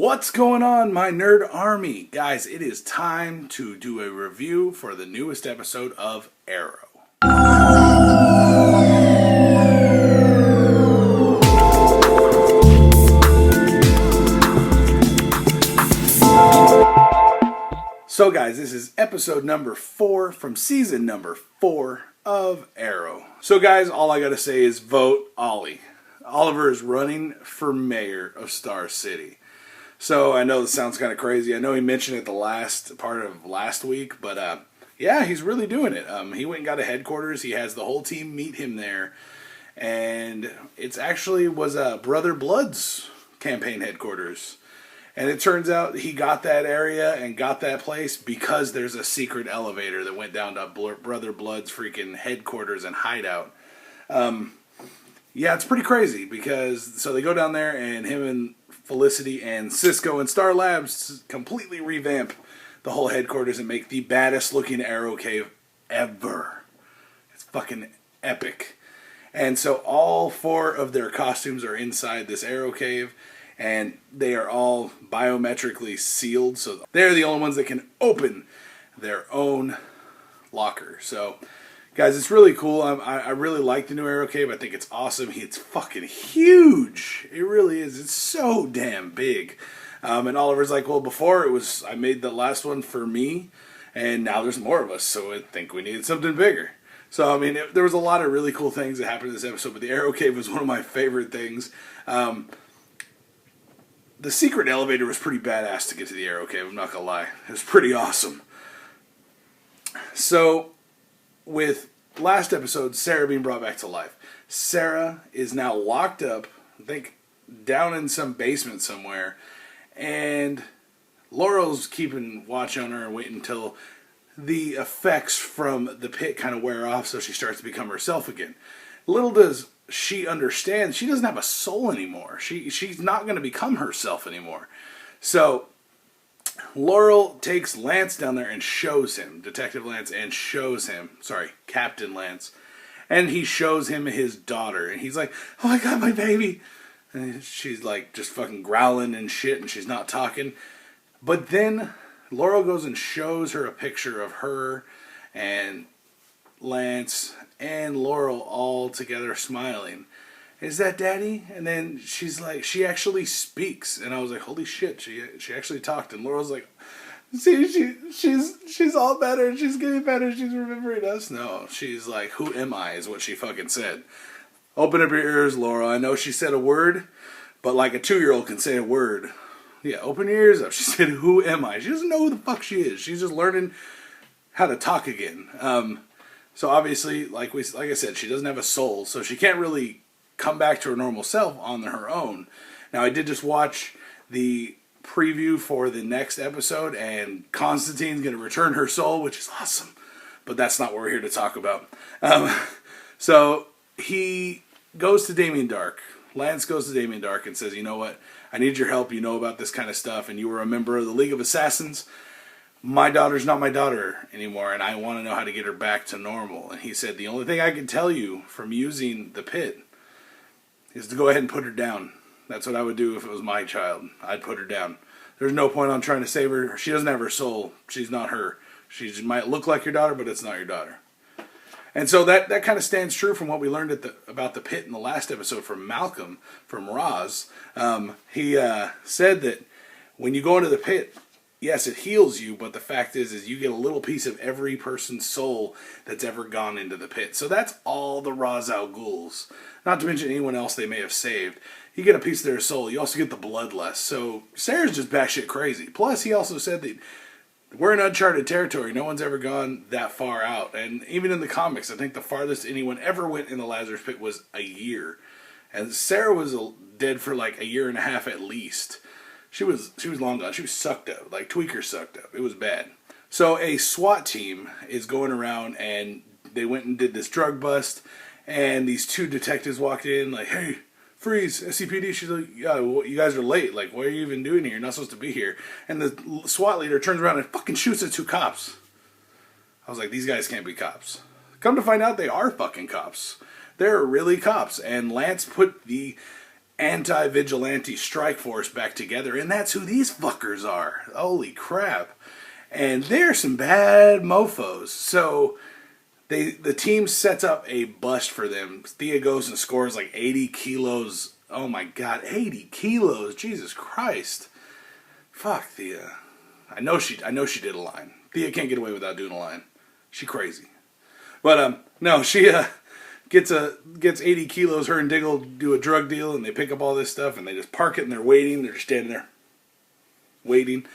What's going on, my nerd army? Guys, it is time to do a review for the newest episode of Arrow. So guys, this is episode number 4 from season number 4 of Arrow. So guys, all I gotta say is vote Ollie. Oliver is running for mayor of Star City. So I know this sounds kind of crazy. I know he mentioned it the last part of last week, but yeah, he's really doing it. He went and got a headquarters. He has the whole team meet him there. And it's actually was Brother Blood's campaign headquarters. And it turns out he got that area and got that place because there's a secret elevator that went down to Brother Blood's freaking headquarters and hideout. Yeah, it's pretty crazy because so they go down there and him and Felicity and Cisco and Star Labs completely revamp the whole headquarters and make the baddest looking Arrow cave ever. It's fucking epic. And so all 4 of their costumes are inside this Arrow cave. And they are all biometrically sealed, so they're the only ones that can open their own locker. So, guys, it's really cool. I really like the new Arrow Cave. I think it's awesome. It's fucking huge. It really is. It's so damn big. And Oliver's like, well, before it was, I made the last one for me, and now there's more of us, so I think we needed something bigger. So, I mean, there was a lot of really cool things that happened in this episode, but the Arrow Cave was one of my favorite things. The secret elevator was pretty badass to get to the Arrow Cave, I'm not going to lie. It was pretty awesome. So, with last episode, Sarah being brought back to life. Sarah is now locked up, I think, down in some basement somewhere. And Laurel's keeping watch on her and waiting until the effects from the pit kind of wear off so she starts to become herself again. Little does she understands she doesn't have a soul anymore. She's not going to become herself anymore. So Laurel takes Lance down there and shows him, Detective Lance, and Captain Lance, and he shows him his daughter, and he's like, oh my god, my baby. And she's like just fucking growling and shit, and she's not talking. But then Laurel goes and shows her a picture of her and Lance and Laurel all together smiling. Is that Daddy? And then she's like, she actually speaks, and I was like, holy shit, she actually talked. And Laurel's like, see, she's all better, she's getting better, she's remembering us. No, she's like, who am I? Is what she fucking said. Open up your ears, Laurel. I know she said a word, but like a 2-year-old can say a word. Yeah, open your ears up. She said, who am I? She doesn't know who the fuck she is. She's just learning how to talk again. So obviously, like I said, she doesn't have a soul, so she can't really come back to her normal self on her own. Now, I did just watch the preview for the next episode, and Constantine's going to return her soul, which is awesome. But that's not what we're here to talk about. So he goes to Damien Dark. Lance goes to Damien Dark and says, you know what? I need your help. You know about this kind of stuff, and you were a member of the League of Assassins. My daughter's not my daughter anymore, and I want to know how to get her back to normal. And he said, the only thing I can tell you from using the pit is to go ahead and put her down. That's what I would do if it was my child. I'd put her down. There's no point on trying to save her. She doesn't have her soul. She's not her. She might look like your daughter, but it's not your daughter. And so that kind of stands true from what we learned about the pit in the last episode from Malcolm, from Roz. He said that when you go into the pit, yes, it heals you, but the fact is you get a little piece of every person's soul that's ever gone into the pit. So that's all the Ra's al Ghul's. Not to mention anyone else they may have saved. You get a piece of their soul. You also get the bloodlust. So Sarah's just batshit crazy. Plus, he also said that we're in uncharted territory. No one's ever gone that far out. And even in the comics, I think the farthest anyone ever went in the Lazarus pit was a year. And Sarah was dead for like a year and a half at least. She was long gone. She was sucked up. Like Tweaker sucked up. It was bad. So a SWAT team is going around, and they went and did this drug bust, and these 2 detectives walked in like, hey, freeze, SCPD. She's like, yeah, well, you guys are late. Like, what are you even doing here? You're not supposed to be here. And the SWAT leader turns around and fucking shoots at 2 cops. I was like, these guys can't be cops. Come to find out, they are fucking cops. They're really cops. And Lance put the anti-vigilante strike force back together, and that's who these fuckers are. Holy crap. And they're some bad mofos. So the team sets up a bust for them. Thea goes and scores like 80 kilos. Oh my god, 80 kilos. Jesus Christ. Fuck Thea. I know she did a line. Thea can't get away without doing a line. She crazy. But no, she gets 80 kilos. Her and Diggle do a drug deal, and they pick up all this stuff, and they just park it, and they're waiting. They're just standing there waiting.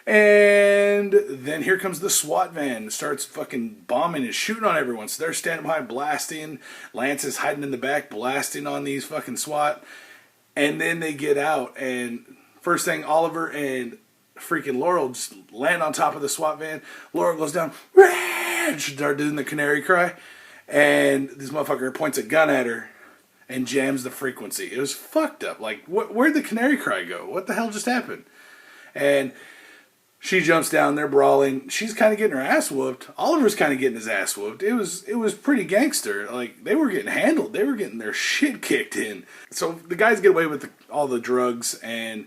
And then here comes the SWAT van. Starts fucking bombing and shooting on everyone. So they're standing behind blasting. Lance is hiding in the back blasting on these fucking SWAT. And then they get out, and first thing, Oliver and freaking Laurel just land on top of the SWAT van. Laurel goes down. She starts doing the canary cry. And this motherfucker points a gun at her and jams the frequency. It was fucked up. Like, where'd the canary cry go? What the hell just happened? And she jumps down, they're brawling. She's kind of getting her ass whooped. Oliver's kind of getting his ass whooped. It was pretty gangster. Like, they were getting handled. They were getting their shit kicked in. So the guys get away with all the drugs, and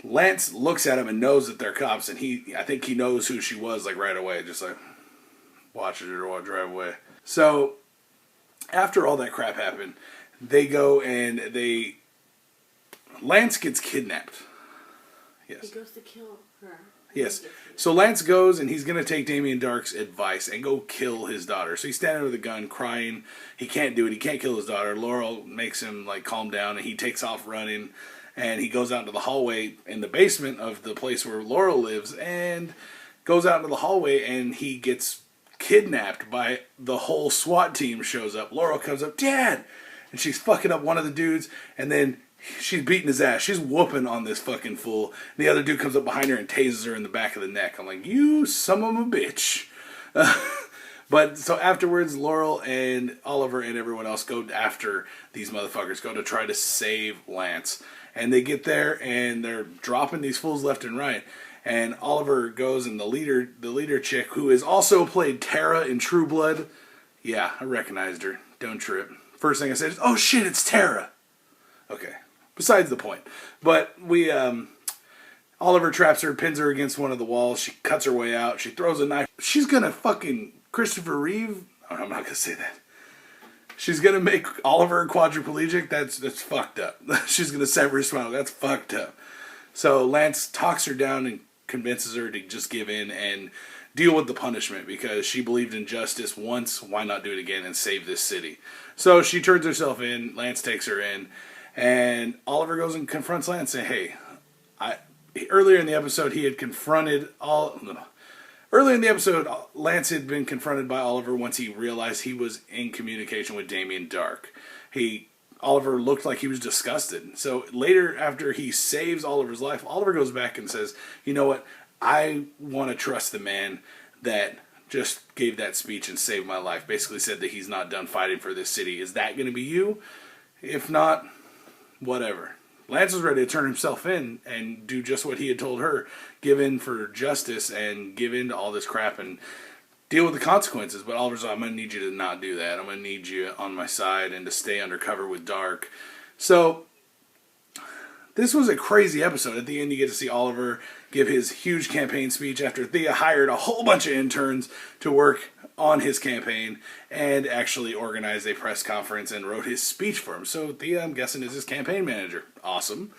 Lance looks at him and knows that they're cops, and I think he knows who she was, like, right away. Just like, watches her drive away. So, after all that crap happened, they go and Lance gets kidnapped. Yes. He goes to kill her. Yes. So Lance goes and he's going to take Damien Dark's advice and go kill his daughter. So he's standing with a gun crying. He can't do it. He can't kill his daughter. Laurel makes him like calm down, and he takes off running, and he goes out into the hallway in the basement of the place where Laurel lives, and goes out into the hallway, and he gets kidnapped by the whole SWAT team. Shows up. Laurel comes up, Dad! And she's fucking up one of the dudes, and then she's beating his ass. She's whooping on this fucking fool. And the other dude comes up behind her and tases her in the back of the neck. I'm like, you son of a bitch. But so afterwards, Laurel and Oliver and everyone else go after these motherfuckers, go to try to save Lance. And they get there, and they're dropping these fools left and right. And Oliver goes, and the leader chick, who has also played Tara in True Blood. Yeah, I recognized her. Don't trip. First thing I said is, oh shit, it's Tara. Okay. Besides the point. But Oliver traps her, pins her against one of the walls. She cuts her way out. She throws a knife. She's gonna fucking Christopher Reeve. Oh, I'm not gonna say that. She's gonna make Oliver quadriplegic. That's fucked up. She's gonna sever his spinal. That's fucked up. So Lance talks her down and convinces her to just give in and deal with the punishment, because she believed in justice once. Why not do it again and save this city? So she turns herself in. Lance takes her in. And Oliver goes and confronts Lance, saying, hey, earlier in the episode, Lance had been confronted by Oliver once he realized he was in communication with Damien Dark. Oliver looked like he was disgusted. So later, after he saves Oliver's life, Oliver goes back and says, you know what, I want to trust the man that just gave that speech and saved my life. Basically said that he's not done fighting for this city. Is that going to be you? If not, whatever. Lance was ready to turn himself in and do just what he had told her. Give in for justice and give in to all this crap and deal with the consequences. But Oliver's like, I'm going to need you to not do that. I'm going to need you on my side and to stay undercover with Dark. So this was a crazy episode. At the end, you get to see Oliver give his huge campaign speech after Thea hired a whole bunch of interns to work on his campaign and actually organized a press conference and wrote his speech for him. So Thea, I'm guessing, is his campaign manager. Awesome.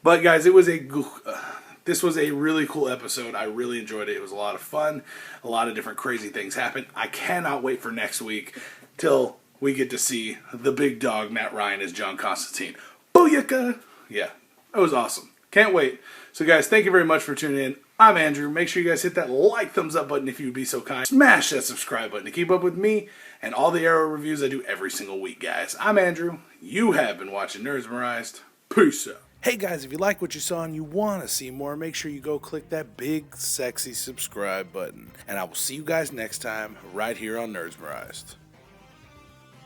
But guys, this was a really cool episode. I really enjoyed it. It was a lot of fun. A lot of different crazy things happened. I cannot wait for next week till we get to see the big dog, Matt Ryan, as John Constantine. Booyaka! Yeah, that was awesome. Can't wait. So guys, thank you very much for tuning in. I'm Andrew. Make sure you guys hit that thumbs up button if you would be so kind. Smash that subscribe button to keep up with me and all the Arrow reviews I do every single week, guys. I'm Andrew. You have been watching Nerdsmerized. Peace out. Hey guys, if you like what you saw and you want to see more, make sure you go click that big, sexy subscribe button. And I will see you guys next time right here on Nerdsmerized.